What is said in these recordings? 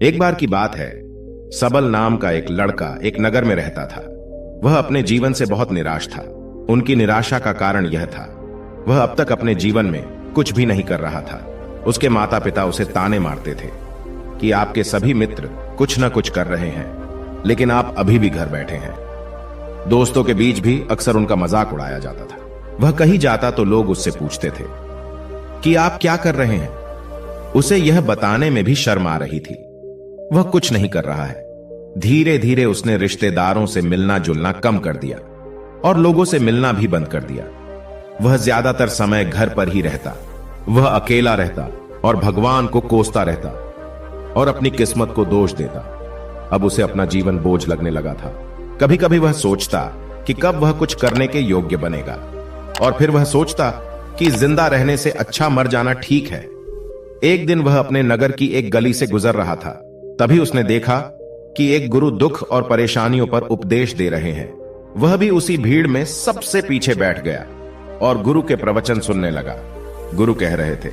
एक बार की बात है, सबल नाम का एक लड़का एक नगर में रहता था। वह अपने जीवन से बहुत निराश था। उनकी निराशा का कारण यह था, वह अब तक अपने जीवन में कुछ भी नहीं कर रहा था। उसके माता पिता उसे ताने मारते थे कि आपके सभी मित्र कुछ न कुछ कर रहे हैं, लेकिन आप अभी भी घर बैठे हैं। दोस्तों के बीच भी अक्सर उनका मजाक उड़ाया जाता था। वह कहीं जाता तो लोग उससे पूछते थे कि आप क्या कर रहे हैं। उसे यह बताने में भी शर्म आ रही थी। वह कुछ नहीं कर रहा है। धीरे धीरे उसने रिश्तेदारों से मिलना जुलना कम कर दिया और लोगों से मिलना भी बंद कर दिया। वह ज्यादातर समय घर पर ही रहता। वह अकेला रहता और भगवान को कोसता रहता और अपनी किस्मत को दोष देता। अब उसे अपना जीवन बोझ लगने लगा था। कभी कभी वह सोचता कि कब वह कुछ करने के योग्य बनेगा, और फिर वह सोचता कि जिंदा रहने से अच्छा मर जाना ठीक है। एक दिन वह अपने नगर की एक गली से गुजर रहा था। तभी उसने देखा कि एक गुरु दुख और परेशानियों पर उपदेश दे रहे हैं। वह भी उसी भीड़ में सबसे पीछे बैठ गया और गुरु के प्रवचन सुनने लगा। गुरु कह रहे थे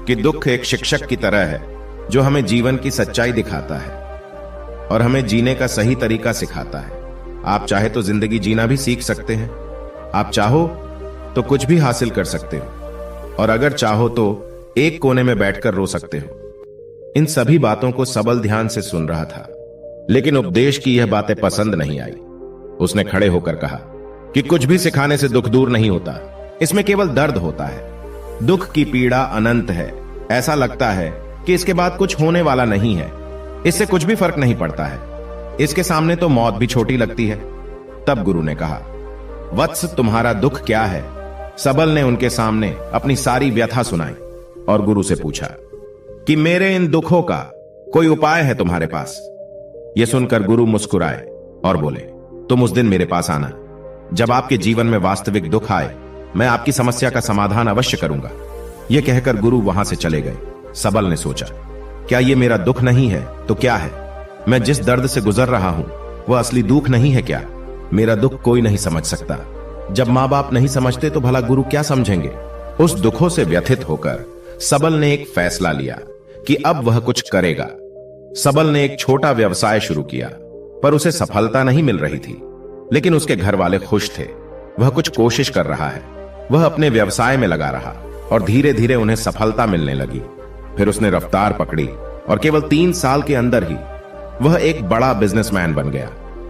कि दुख एक शिक्षक की तरह है जो हमें जीवन की सच्चाई दिखाता है और हमें जीने का सही तरीका सिखाता है। आप चाहे तो जिंदगी जीना भी सीख सकते हैं। आप चाहो तो कुछ भी हासिल कर सकते हो, और अगर चाहो तो एक कोने में बैठकर रो सकते हो। इन सभी बातों को सबल ध्यान से सुन रहा था, लेकिन उपदेश की यह बातें पसंद नहीं आई। उसने खड़े होकर कहा कि कुछ भी सिखाने से दुख दूर नहीं होता, इसमें केवल दर्द होता है। दुख की पीड़ा अनंत है। ऐसा लगता है कि इसके बाद कुछ होने वाला नहीं है। इससे कुछ भी फर्क नहीं पड़ता है। इसके सामने तो मौत भी छोटी लगती है। तब गुरु ने कहा, वत्स, तुम्हारा दुख क्या है? सबल ने उनके सामने अपनी सारी व्यथा सुनाई और गुरु से पूछा कि मेरे इन दुखों का कोई उपाय है तुम्हारे पास? यह सुनकर गुरु मुस्कुराए और बोले, तुम उस दिन मेरे पास आना जब आपके जीवन में वास्तविक दुख आए। मैं आपकी समस्या का समाधान अवश्य करूंगा। यह कहकर गुरु वहां से चले गए। सबल ने सोचा, क्या यह मेरा दुख नहीं है तो क्या है? मैं जिस दर्द से गुजर रहा हूं वह असली दुख नहीं है क्या? मेरा दुख कोई नहीं समझ सकता। जब मां बाप नहीं समझते तो भला गुरु क्या समझेंगे? उस दुखों से व्यथित होकर सबल ने एक फैसला लिया कि अब वह कुछ करेगा। सबल ने एक छोटा व्यवसाय शुरू किया, पर उसे सफलता नहीं मिल रही थी। लेकिन उसके घर वाले खुश थे। वह कुछ कोशिश कर रहा है। वह अपने व्यवसाय में लगा रहा और धीरे धीरे उन्हें सफलता मिलने लगी। फिर उसने रफ्तार पकड़ी और केवल 3 साल के अंदर ही वह एक बड़ा बिजनेसमैन बन गया।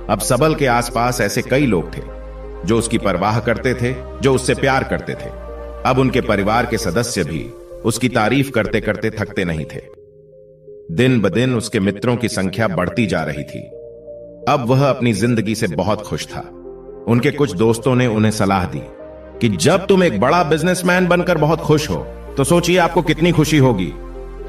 अब सबल के आसपास ऐसे कई लोग थे जो उसकी परवाह करते थे, जो उससे प्यार करते थे। अब उनके परिवार के सदस्य भी उसकी तारीफ करते करते थकते नहीं थे। दिन ब दिन उसके मित्रों की संख्या बढ़ती जा रही थी। अब वह अपनी जिंदगी से बहुत खुश था। उनके कुछ दोस्तों ने उन्हें सलाह दी कि जब तुम एक बड़ा बिजनेसमैन बनकर बहुत खुश हो तो सोचिए आपको कितनी खुशी होगी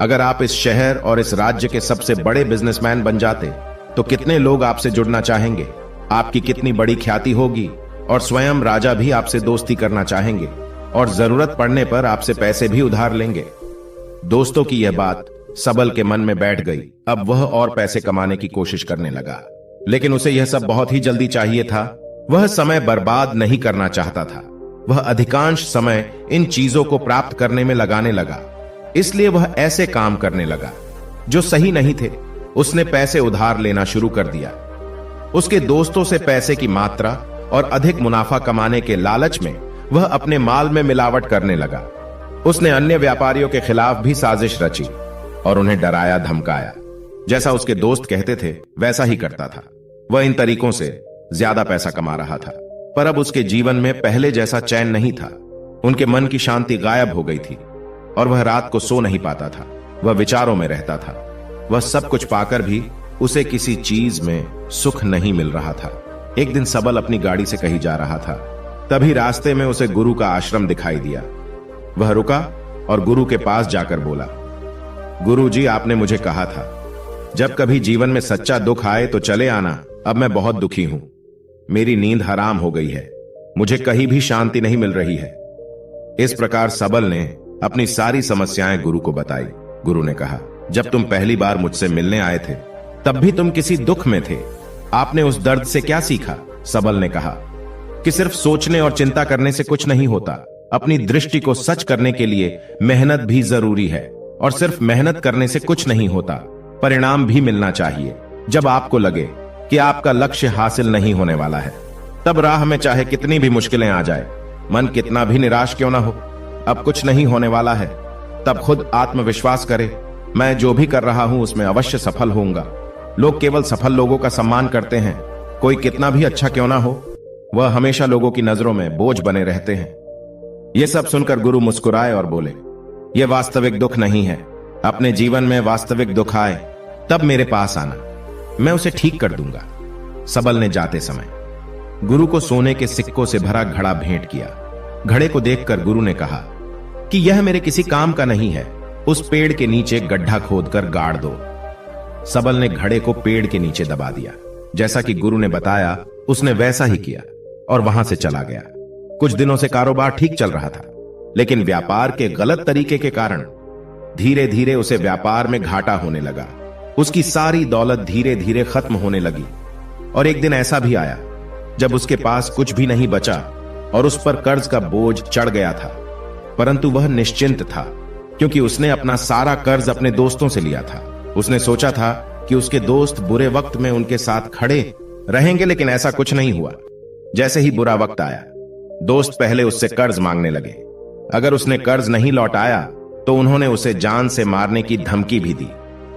अगर आप इस शहर और इस राज्य के सबसे बड़े बिजनेसमैन बन जाते तो कितने लोग आपसे जुड़ना चाहेंगे। आपकी कितनी बड़ी ख्याति होगी और स्वयं राजा भी आपसे दोस्ती करना चाहेंगे और जरूरत पड़ने पर आपसे पैसे भी उधार लेंगे। दोस्तों की यह बात सबल के मन में बैठ गई। अब वह और पैसे कमाने की कोशिश करने लगा, लेकिन उसे यह सब बहुत ही जल्दी चाहिए था। वह समय बर्बाद नहीं करना चाहता था। वह अधिकांश समय इन चीजों को प्राप्त करने में लगाने लगा। इसलिए वह ऐसे काम करने लगा जो सही नहीं थे। उसने पैसे उधार लेना शुरू कर दिया। उसके दोस्तों से पैसे की मात्रा और अधिक मुनाफा कमाने के लालच में वह अपने माल में मिलावट करने लगा। उसने अन्य व्यापारियों के खिलाफ भी साजिश रची और उन्हें डराया धमकाया। जैसा उसके दोस्त कहते थे वैसा ही करता था। वह इन तरीकों से ज्यादा पैसा कमा रहा था, पर अब उसके जीवन में पहले जैसा चैन नहीं था। उनके मन की शांति गायब हो गई थी और वह रात को सो नहीं पाता था। वह विचारों में रहता था। वह सब कुछ पाकर भी उसे किसी चीज में सुख नहीं मिल रहा था। एक दिन सबल अपनी गाड़ी से कहीं जा रहा था। तभी रास्ते में उसे गुरु का आश्रम दिखाई दिया। वह रुका और गुरु के पास जाकर बोला, गुरु जी, आपने मुझे कहा था जब कभी जीवन में सच्चा दुख आए तो चले आना। अब मैं बहुत दुखी हूं। मेरी नींद हराम हो गई है। मुझे कहीं भी शांति नहीं मिल रही है। इस प्रकार सबल ने अपनी सारी समस्याएं गुरु को बताई। गुरु ने कहा, जब तुम पहली बार मुझसे मिलने आए थे तब भी तुम किसी दुख में थे। आपने उस दर्द से क्या सीखा? सबल ने कहा कि सिर्फ सोचने और चिंता करने से कुछ नहीं होता। अपनी दृष्टि को सच करने के लिए मेहनत भी जरूरी है, और सिर्फ मेहनत करने से कुछ नहीं होता। परिणाम भी मिलना चाहिए। जब आपको लगे कि आपका लक्ष्य हासिल नहीं होने वाला है, तब राह में चाहे कितनी भी मुश्किलें आ जाए, मन कितना भी निराश क्यों ना हो, अब कुछ नहीं होने वाला है, तब खुद आत्मविश्वास करे, मैं जो भी कर रहा हूं उसमें अवश्य सफल होऊंगा। लोग केवल सफल लोगों का सम्मान करते हैं। कोई कितना भी अच्छा क्यों ना हो, वह हमेशा लोगों की नजरों में बोझ बने रहते हैं। यह सब सुनकर गुरु मुस्कुराए और बोले, यह वास्तविक दुख नहीं है। अपने जीवन में वास्तविक दुख आए तब मेरे पास आना, मैं उसे ठीक कर दूंगा। सबल ने जाते समय गुरु को सोने के सिक्कों से भरा घड़ा भेंट किया। घड़े को देखकर गुरु ने कहा कि यह मेरे किसी काम का नहीं है, उस पेड़ के नीचे गड्ढा खोदकर गाड़ दो। सबल ने घड़े को पेड़ के नीचे दबा दिया। जैसा कि गुरु ने बताया उसने वैसा ही किया और वहां से चला गया। कुछ दिनों से कारोबार ठीक चल रहा था, लेकिन व्यापार के गलत तरीके के कारण धीरे धीरे उसे व्यापार में घाटा होने लगा। उसकी सारी दौलत धीरे धीरे खत्म होने लगी और एक दिन ऐसा भी आया जब उसके पास कुछ भी नहीं बचा और उस पर कर्ज का बोझ चढ़ गया था। परंतु वह निश्चिंत था, क्योंकि उसने अपना सारा कर्ज अपने दोस्तों से लिया था। उसने सोचा था कि उसके दोस्त बुरे वक्त में उनके साथ खड़े रहेंगे, लेकिन ऐसा कुछ नहीं हुआ। जैसे ही बुरा वक्त आया, दोस्त पहले उससे कर्ज मांगने लगे। अगर उसने कर्ज नहीं लौटाया तो उन्होंने उसे जान से मारने की धमकी भी दी।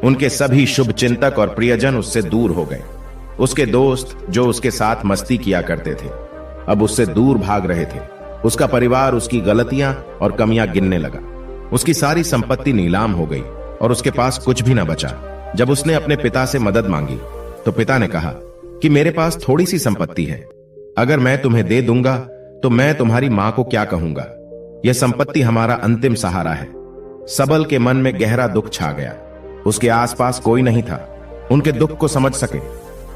उनके सभी शुभ चिंतक और प्रियजन उससे दूर हो गए। उसके दोस्त जो उसके साथ मस्ती किया करते थे, अब उससे दूर भाग रहे थे। उसका परिवार उसकी गलतियां और कमियां गिनने लगा। उसकी सारी संपत्ति नीलाम हो गई और उसके पास कुछ भी न बचा। जब उसने अपने पिता से मदद मांगी तो पिता ने कहा कि मेरे पास थोड़ी सी संपत्ति है, अगर मैं तुम्हें दे दूंगा तो मैं तुम्हारी मां को क्या कहूंगा। यह संपत्ति हमारा अंतिम सहारा है। सबल के मन में गहरा दुख छा गया। उसके आसपास कोई नहीं था उनके दुख को समझ सके।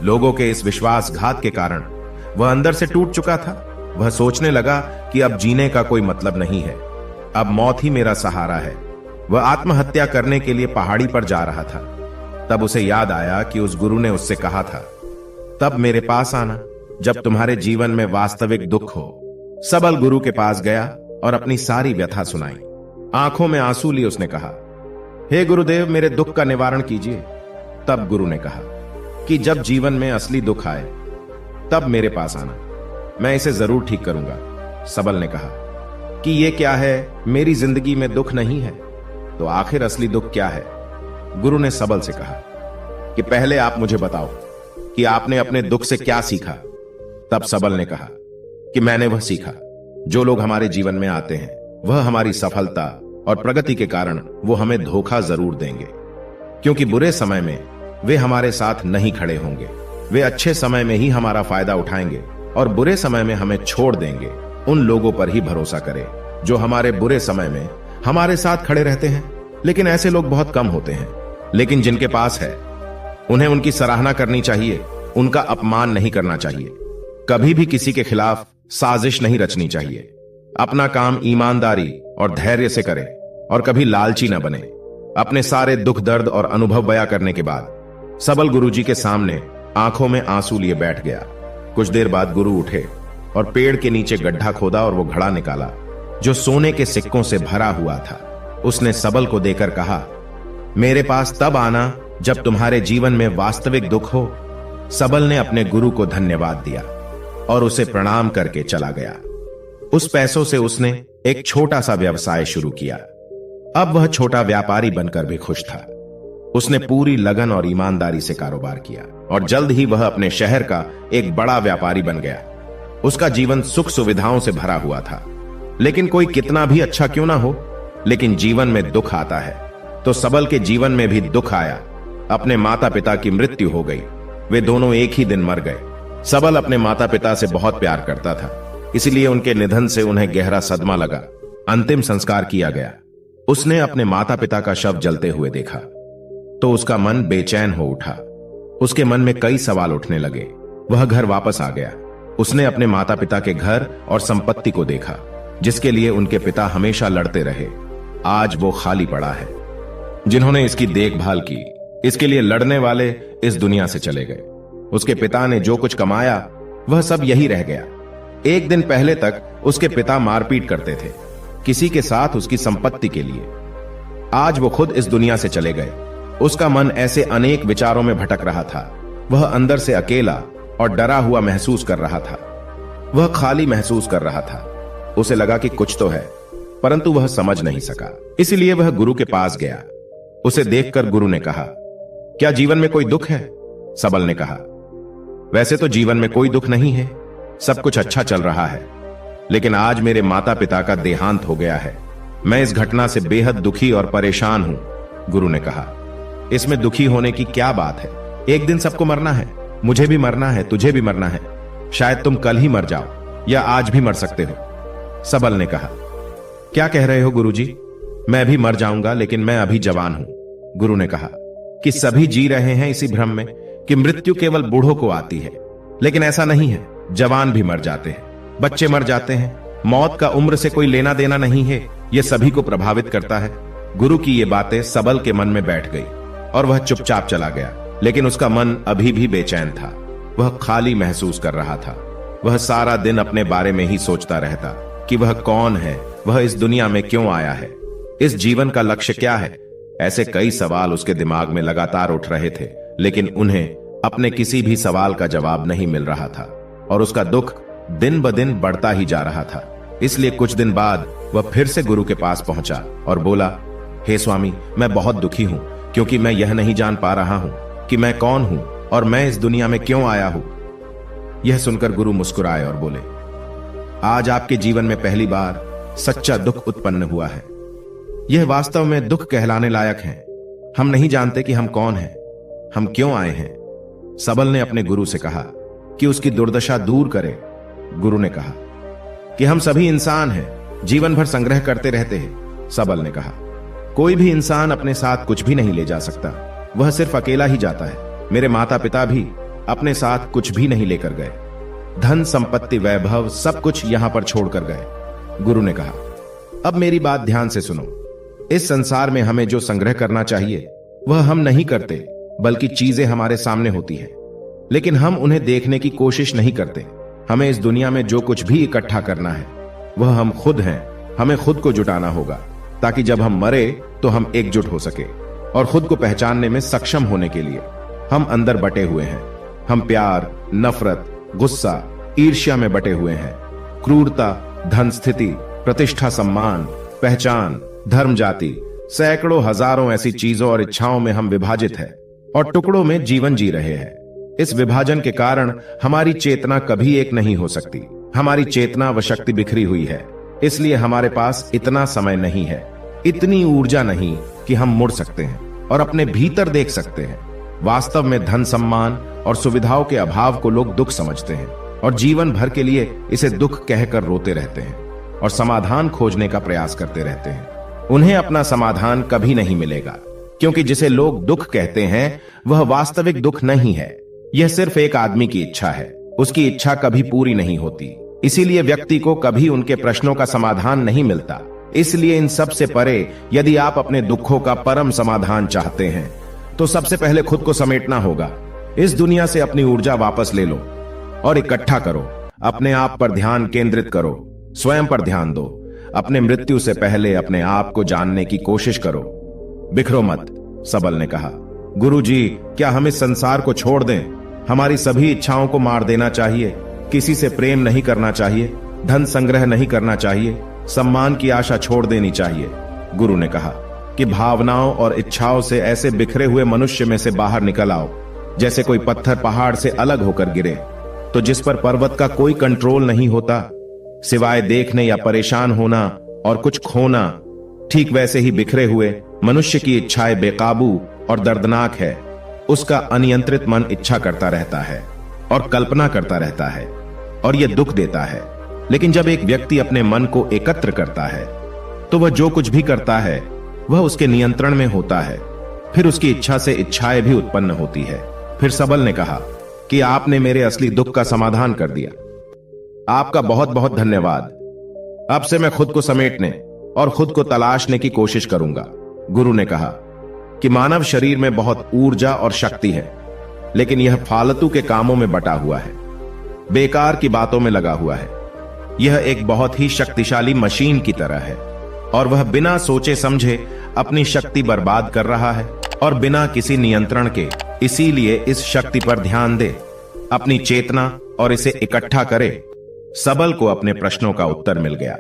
लोगों के इस विश्वासघात के कारण वह अंदर से टूट चुका था। वह सोचने लगा कि अब जीने का कोई मतलब नहीं है, अब मौत ही मेरा सहारा है। वह आत्महत्या करने के लिए पहाड़ी पर जा रहा था। तब उसे याद आया कि उस गुरु ने उससे कहा था, तब मेरे पास आना जब तुम्हारे जीवन में वास्तविक दुख हो। सबल गुरु के पास गया और अपनी सारी व्यथा सुनाई। आंखों में आंसू लिए उसने कहा, हे गुरुदेव, मेरे दुख का निवारण कीजिए। तब गुरु ने कहा कि जब जीवन में असली दुख आए तब मेरे पास आना, मैं इसे जरूर ठीक करूंगा। सबल ने कहा कि यह क्या है, मेरी जिंदगी में दुख नहीं है, तो आखिर असली दुख क्या है? गुरु ने सबल से कहा कि पहले आप मुझे बताओ कि आपने अपने दुख से क्या सीखा। तब सबल ने कहा कि मैंने वह सीखा, जो लोग हमारे जीवन में आते हैं वह हमारी सफलता और प्रगति के कारण वो हमें धोखा जरूर देंगे, क्योंकि बुरे समय में वे हमारे साथ नहीं खड़े होंगे। वे अच्छे समय में ही हमारा फायदा उठाएंगे और बुरे समय में हमें छोड़ देंगे। उन लोगों पर ही भरोसा करें जो हमारे बुरे समय में हमारे साथ खड़े रहते हैं। लेकिन ऐसे लोग बहुत कम होते हैं, लेकिन जिनके पास है उन्हें उनकी सराहना करनी चाहिए, उनका अपमान नहीं करना चाहिए। कभी भी किसी के खिलाफ साजिश नहीं रचनी चाहिए। अपना काम ईमानदारी और धैर्य से करें और कभी लालची न बने। अपने सारे दुख दर्द और अनुभव बयां करने के बाद सबल गुरुजी के सामने आंखों में आंसू लिए बैठ गया। कुछ देर बाद गुरु उठे और पेड़ के नीचे गड्ढा खोदा और वो घड़ा निकाला जो सोने के सिक्कों से भरा हुआ था। उसने सबल को देकर कहा, मेरे पास तब आना जब तुम्हारे जीवन में वास्तविक दुख हो। सबल ने अपने गुरु को धन्यवाद दिया और उसे प्रणाम करके चला गया। उस पैसों से उसने एक छोटा सा व्यवसाय शुरू किया। अब वह छोटा व्यापारी बनकर भी खुश था। उसने पूरी लगन और ईमानदारी से कारोबार किया और जल्द ही वह अपने शहर का एक बड़ा व्यापारी बन गया। उसका जीवन सुख सुविधाओं से भरा हुआ था। लेकिन कोई कितना भी अच्छा क्यों ना हो, लेकिन जीवन में दुख आता है। तो सबल के जीवन में भी दुख आया। अपने माता पिता की मृत्यु हो गई। वे दोनों एक ही दिन मर गए। सबल अपने माता पिता से बहुत प्यार करता था, इसलिए उनके निधन से उन्हें गहरा सदमा लगा। अंतिम संस्कार किया गया। उसने अपने माता पिता का शव जलते हुए देखा तो उसका मन बेचैन हो उठा। उसके मन में कई सवाल उठने लगे। वह घर वापस आ गया। उसने अपने माता पिता के घर और संपत्ति को देखा, जिसके लिए उनके पिता हमेशा लड़ते रहे। आज वो खाली पड़ा है। जिन्होंने इसकी देखभाल की, इसके लिए लड़ने वाले इस दुनिया से चले गए। उसके पिता ने जो कुछ कमाया वह सब यही रह गया। एक दिन पहले तक उसके पिता मारपीट करते थे किसी के साथ उसकी संपत्ति के लिए। आज वो खुद इस दुनिया से चले गए। उसका मन ऐसे अनेक विचारों में भटक रहा था। वह अंदर से अकेला और डरा हुआ महसूस कर रहा था। वह खाली महसूस कर रहा था। उसे लगा कि कुछ तो है, परंतु वह समझ नहीं सका। इसलिए वह गुरु के पास गया। उसे देखकर गुरु ने कहा, क्या जीवन में कोई दुख है? सबल ने कहा, वैसे तो जीवन में कोई दुख नहीं है, सब कुछ अच्छा चल रहा है, लेकिन आज मेरे माता पिता का देहांत हो गया है। मैं इस घटना से बेहद दुखी और परेशान हूं। गुरु ने कहा, इसमें दुखी होने की क्या बात है? एक दिन सबको मरना है, मुझे भी मरना है, तुझे भी मरना है। शायद तुम कल ही मर जाओ या आज भी मर सकते हो। सबल ने कहा, क्या कह रहे हो गुरुजी? मैं भी मर जाऊंगा, लेकिन मैं अभी जवान हूं। गुरु ने कहा कि सभी जी रहे हैं इसी भ्रम में कि मृत्यु केवल बूढ़ों को आती है, लेकिन ऐसा नहीं है। जवान भी मर जाते हैं, बच्चे मर जाते हैं। मौत का उम्र से कोई लेना देना नहीं है, यह सभी को प्रभावित करता है। गुरु की ये बातें सबल के मन में बैठ गई और वह चुपचाप चला गया, लेकिन उसका मन अभी भी बेचैन था। वह खाली महसूस कर रहा था। वह सारा दिन अपने बारे में ही सोचता रहता कि वह कौन है, वह इस दुनिया में क्यों आया है, इस जीवन का लक्ष्य क्या है। ऐसे कई सवाल उसके दिमाग में लगातार उठ रहे थे, लेकिन उन्हें अपने किसी भी सवाल का जवाब नहीं मिल रहा था और उसका दुख दिन ब दिन बढ़ता ही जा रहा था। इसलिए कुछ दिन बाद वह फिर से गुरु के पास पहुंचा और बोला, हे स्वामी, मैं बहुत दुखी हूं, क्योंकि मैं यह नहीं जान पा रहा हूं कि मैं कौन हूं और मैं इस दुनिया में क्यों आया हूं। यह सुनकर गुरु मुस्कुराए और बोले, आज आपके जीवन में पहली बार सच्चा दुख उत्पन्न हुआ है। यह वास्तव में दुख कहलाने लायक है। हम नहीं जानते कि हम कौन हैं, हम क्यों आए हैं। सबल ने अपने गुरु से कहा कि उसकी दुर्दशा दूर करे। गुरु ने कहा कि हम सभी इंसान हैं, जीवन भर संग्रह करते रहते हैं। सबल ने कहा, कोई भी इंसान अपने साथ कुछ भी नहीं ले जा सकता, वह सिर्फ अकेला ही जाता है। मेरे माता पिता भी अपने साथ कुछ भी नहीं लेकर गए, धन संपत्ति वैभव सब कुछ यहां पर छोड़कर गए। गुरु ने कहा, अब मेरी बात ध्यान से सुनो। इस संसार में हमें जो संग्रह करना चाहिए वह हम नहीं करते, बल्कि चीजें हमारे सामने होती हैं, लेकिन हम उन्हें देखने की कोशिश नहीं करते। हमें इस दुनिया में जो कुछ भी इकट्ठा करना है वह हम खुद हैं। हमें खुद को जुटाना होगा, ताकि जब हम मरे तो हम एकजुट हो सके और खुद को पहचानने में सक्षम होने के लिए। हम अंदर बटे हुए हैं। हम प्यार, नफरत, गुस्सा, ईर्ष्या में बटे हुए हैं। क्रूरता, धन, स्थिति, प्रतिष्ठा, सम्मान, पहचान, धर्म, जाति, सैकड़ों हजारों ऐसी चीजों और इच्छाओं में हम विभाजित हैं और टुकड़ों में जीवन जी रहे हैं। इस विभाजन के कारण हमारी चेतना कभी एक नहीं हो सकती। हमारी चेतना व शक्ति बिखरी हुई है, इसलिए हमारे पास इतना समय नहीं है, इतनी ऊर्जा नहीं कि हम मुड़ सकते हैं और अपने भीतर देख सकते हैं। वास्तव में धन, सम्मान और सुविधाओं के अभाव को लोग दुख समझते हैं और जीवन भर के लिए इसे दुख कहकर रोते रहते हैं और समाधान खोजने का प्रयास करते रहते हैं। उन्हें अपना समाधान कभी नहीं मिलेगा, क्योंकि जिसे लोग दुख कहते हैं वह वास्तविक दुख नहीं है। यह सिर्फ एक आदमी की इच्छा है। उसकी इच्छा कभी पूरी नहीं होती, इसीलिए व्यक्ति को कभी उनके प्रश्नों का समाधान नहीं मिलता। इसलिए इन सब से परे यदि आप अपने दुखों का परम समाधान चाहते हैं तो सबसे पहले खुद को समेटना होगा। इस दुनिया से अपनी ऊर्जा वापस ले लो और इकट्ठा करो। अपने आप पर ध्यान केंद्रित करो, स्वयं पर ध्यान दो। अपने मृत्यु से पहले अपने आप को जानने की कोशिश करो। बिखरो मत, सबल ने कहा। गुरुजी, क्या हम इस संसार को छोड़ दें? हमारी सभी इच्छाओं को मार देना चाहिए। किसी से प्रेम नहीं करना चाहिए, धन संग्रह नहीं करना चाहिए, सम्मान की आशा छोड़ देनी चाहिए। गुरु ने कहा कि भावनाओं और इच्छाओं से ऐसे बिखरे हुए मनुष्य में से बाहर निकल आओ, जैसे कोई पत्थर पहाड़ से अलग होकर गिरे तो जिस पर पर्वत का कोई कंट्रोल नहीं होता, सिवाय देखने या परेशान होना और कुछ खोना। ठीक वैसे ही बिखरे हुए मनुष्य की इच्छाएं बेकाबू और दर्दनाक है। उसका अनियंत्रित मन इच्छा करता रहता है और कल्पना करता रहता है और यह दुख देता है। लेकिन जब एक व्यक्ति अपने मन को एकत्र करता है तो वह जो कुछ भी करता है वह उसके नियंत्रण में होता है। फिर उसकी इच्छा से इच्छाएं भी उत्पन्न होती है। फिर सबल ने कहा कि आपने मेरे असली दुख का समाधान कर दिया। आपका बहुत बहुत धन्यवाद। अब से मैं खुद को समेटने और खुद को तलाशने की कोशिश करूंगा। गुरु ने कहा कि मानव शरीर में बहुत ऊर्जा और शक्ति है, लेकिन यह फालतू के कामों में बटा हुआ है, बेकार की बातों में लगा हुआ है। यह एक बहुत ही शक्तिशाली मशीन की तरह है और वह बिना सोचे समझे अपनी शक्ति बर्बाद कर रहा है और बिना किसी नियंत्रण के। इसीलिए इस शक्ति पर ध्यान दे, अपनी चेतना और इसे इकट्ठा करे। सबल को अपने प्रश्नों का उत्तर मिल गया।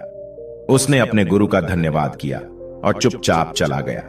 उसने अपने गुरु का धन्यवाद किया और चुपचाप चला गया।